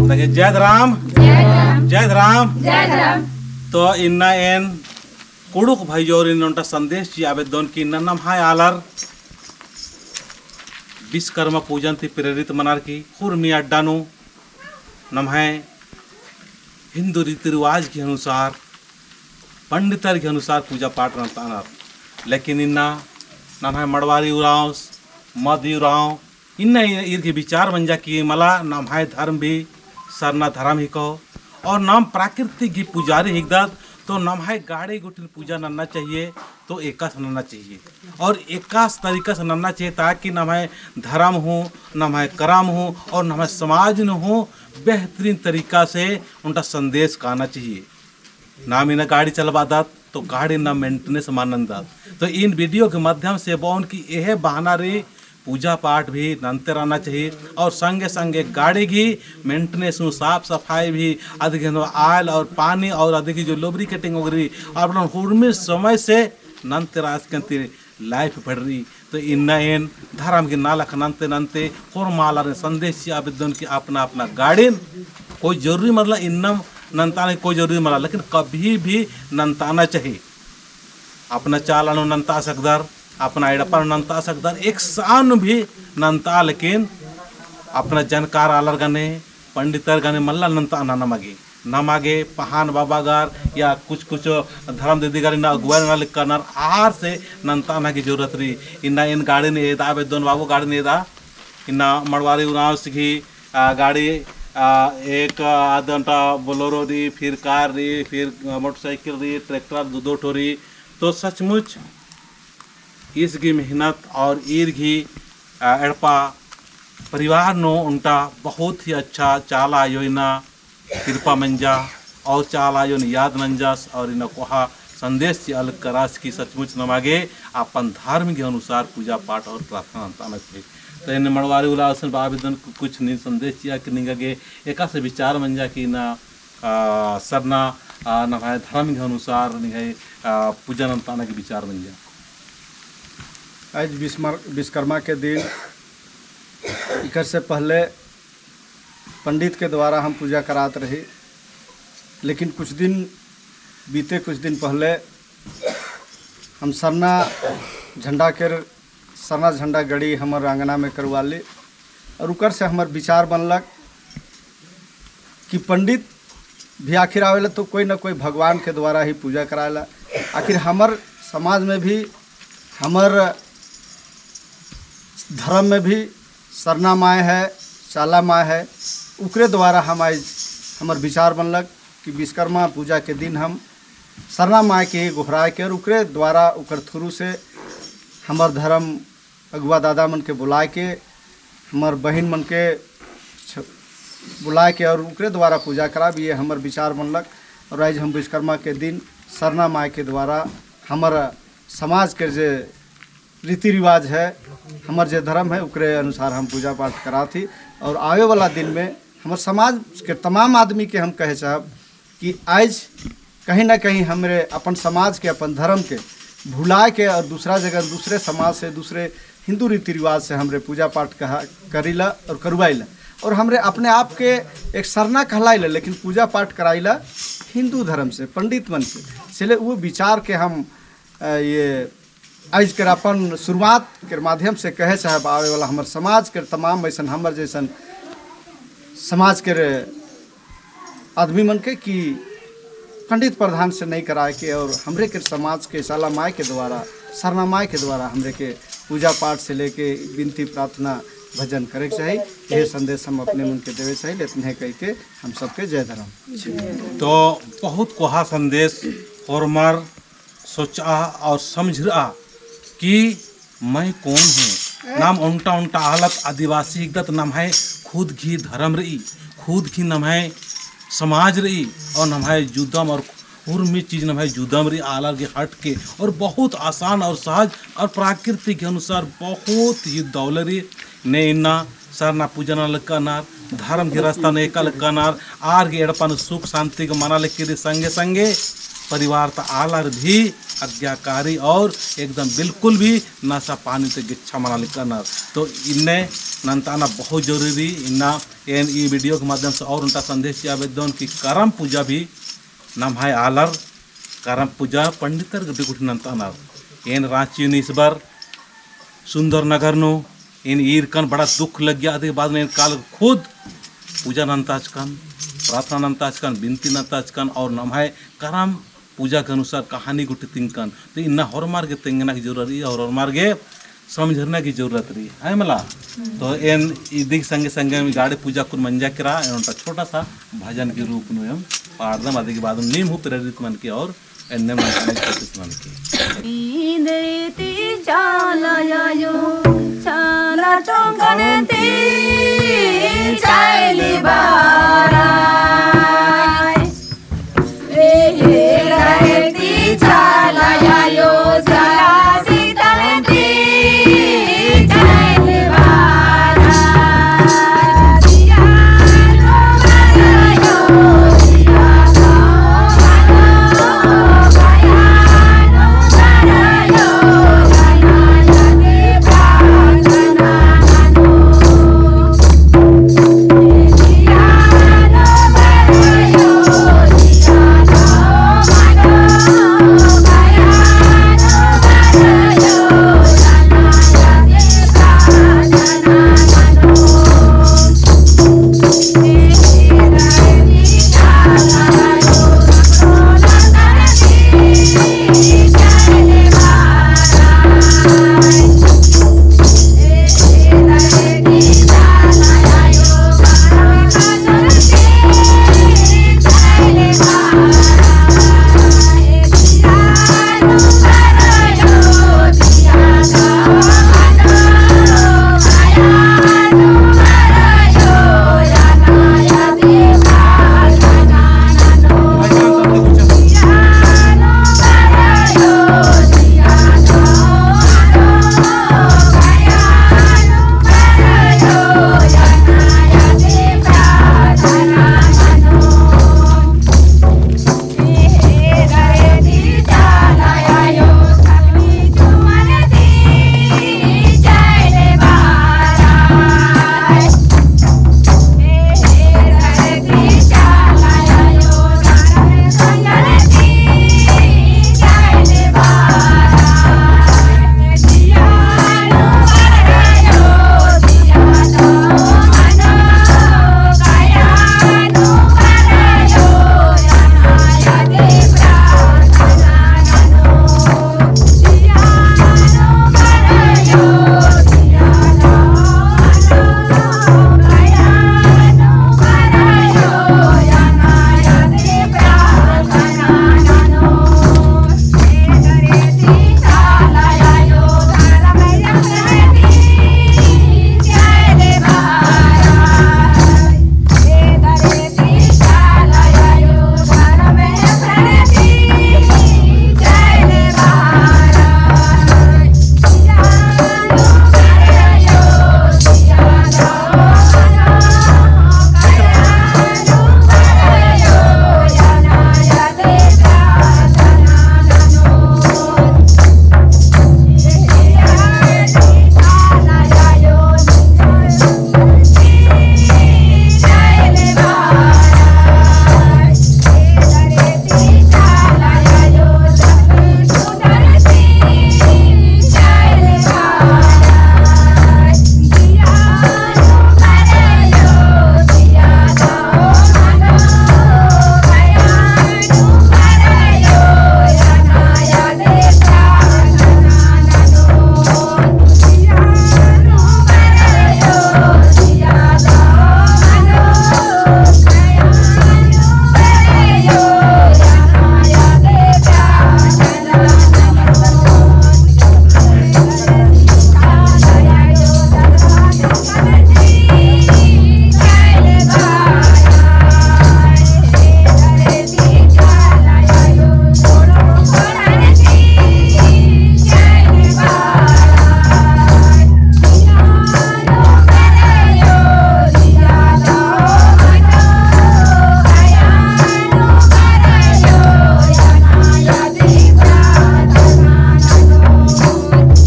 देखिए जय राम जय राम तो इन्ना एन कुड़ुक भाईजोर इन्नोंटा संदेश जी आवेदन की इन्ना नम हाय आलर विश्वकर्मा पूजन थी प्रेरित मनार की खुरमी अड्डानु नम है हिंदू रीति रिवाज के अनुसार पंडितर के अनुसार पूजा पाठ रहता लेकिन इन्ना नम है मड़वारी उराव मद उराव इन्ना इनके विचार बन जा कि मला नाम है धर्म भी सरना धर्म ही कहो और नाम प्राकृतिक की पुजारी हिकदात तो नाम है गाड़ी गुटिल पूजा नन्ना चाहिए तो एकास नन्ना चाहिए और एकास तरीका से नन्ना चाहिए ताकि नाम है धर्म हो नाम है करम हो और नाम है समाज न हो बेहतरीन तरीका से उनका संदेश कहना चाहिए। नाम इन्हें गाड़ी चलवा दात तो गाड़ी ना मेंटेनेंस मानन दात तो इन वीडियो के माध्यम से बौन की यह बहाना रे पूजा पाठ भी नंते रहना चाहिए और संगे संगे गाड़ी की मेंटेनेंस साफ सफाई भी अधिक आयल और पानी और अधिक जो लुब्रिकेटिंग वगैरह और हुर्मी समय से नंते राजकंती लाइफ बढ़ रही तो इन्ना इन धर्म की नालक नंते नंते और माला संदेश आवेदन की अपना अपना गाड़ी कोई जरूरी मतलब इन्नम नंताना कोई जरूरी मतलब लेकिन कभी भी नंताना चाहिए अपना चालानो नंता सकदार अपना एडपर नंता सकदार एक सान भी नंता लेकिन अपना जानकार आलर गने पंडितर गने मल्ला नंता ना नमागे नमागे पहान बाबा गार या कुछ धर्म दीदी गार ना अगुआ ना करना आहार से नंता ना की जरूरत रही इन्ना इन गाड़ी ने एदा आवेदन बाबू गाड़ी ने एदा इन्ना मड़वारी उनाव सीखी गाड़ी एक आधा बोलोरो री फिर कार री फिर मोटरसाइकिल री ट्रैक्टर दो ठोरी तो सचमुच इसकी मेहनत और ईर की एड़पा परिवार नो उनका बहुत ही अच्छा चाला योजना कृपा मंजा और चाला योन याद मंजास और इन कोहा संदेश से अलग करास की सचमुच नमागे अपन धर्म के अनुसार पूजा पाठ और प्रार्थना चाहिए तो इन मड़वारी उलासन आवेदन कुछ नहीं संदेश किया कि निगे एका से विचार मंजा कि ना सरना न धर्म के अनुसार निगे पूजा नंताना के विचार मंजा आज विश्वकर्मा के दिन इकर से पहले पंडित के द्वारा हम पूजा करात रही लेकिन कुछ दिन पहले हम सरना झंडा गड़ी हमार आंगना में करवा ली और उकर से हमार विचार बनलक कि पंडित भी आखिर आवेला तो कोई ना कोई भगवान के द्वारा ही पूजा कराएला आखिर हमार समाज में भी हमार धर्म में भी सरना माय है चाला माय है उकरे द्वारा हम आज हमार विचार बनलक कि विश्वकर्मा पूजा के दिन हम सरना माय के गोहराए के और उकरे द्वारा उकर थ्रू से हमार धर्म अगुआ दादा मन के बुलाए के हमार बहन मन के बुलाए के और उकरे द्वारा पूजा कराब ये हमार विचार बनलक और आज हम विश्वकर्मा के दिन सरना माय के द्वारा हमारा समाज के जे रीति रिवाज है हमार जे धर्म है उकरे अनुसार हम पूजा पाठ करा थी और आवे वाला दिन में हमारे समाज के तमाम आदमी के हम कहे चाहब कि आज कहीं ना कहीं हमरे अपन समाज के अपन धर्म के भुलाए के और दूसरा जगह दूसरे समाज से दूसरे हिंदू रीति रिवाज से हमरे पूजा पाठ करीला और करवाइला और हमरे अपने आप के एक सरना कहलाइला लेकिन पूजा पाठ कराइला हिंदू धर्म से पंडित मन के इसलिए वो विचार के हम ये आज कर अपन शुरुआत के माध्यम से कहे चाहे आवे वाला हमार समाज के तमाम ऐसा हमार जैसन समाज के आदमी मन के कि पंडित प्रधान से नहीं कराए के और हमरे के समाज के साला माय के द्वारा सरना माय के द्वारा हमरे के पूजा पाठ से लेके विनती प्रार्थना भजन करे चाहिए यह संदेश हम अपने मन के देवे चाहिए इतने कह के हम सबके जय धर्म। तो बहुत कोहा संदेश और मार सोचा और समझ रहा कि मैं कौन हूँ नाम उनटा हालत आदिवासी हिकदत नाम है खुद की धर्म रही खुद की नाम है समाज रही और नाम है जुदम और उर्मी चीज़ नाम है जुदम रही आलर के हट के और बहुत आसान और सहज और प्राकृतिक के अनुसार बहुत ही दौलरी ने इन्ना सरना पूजना लक्कानार धर्म की रास्ता ने एकल कनार आर के एड़पन सुख शांति के मना लेके संगे संगे परिवार ता आलर भी आज्ञाकारी और एकदम बिल्कुल भी नशा पानी से गिच्छा मना करना। तो इन्हें नंताना बहुत जरूरी इन्ना ई वीडियो के माध्यम से और उनका संदेश आवेदन कि करम पूजा भी नाम है आलर करम पूजा पंडितर गुटी नंताना एन रांची इस बार सुंदर नगर नो इन ईर कन बड़ा दुख लग गया आदि बाद में काल खुद पूजा नंताज कन प्रार्थना नंताज कन बिनती नंताज कन और नाम है करम पूजा के अनुसार कहानी गुटी तिंकन तो इन्ना हर मार्गे तिंगना की जरूरत है और हर मार्गे समझना की जरूरत रही है मला। तो एन इदिक संगे संगे गाड़ी पूजा को मंजा करा एनटा छोटा सा भजन के रूप में हम पाठदम आदि के बाद नीम हूँ प्रेरित मन की और एन्ने मन की इंद्रिति चालयायो चाला चौंकने ती चाइली बा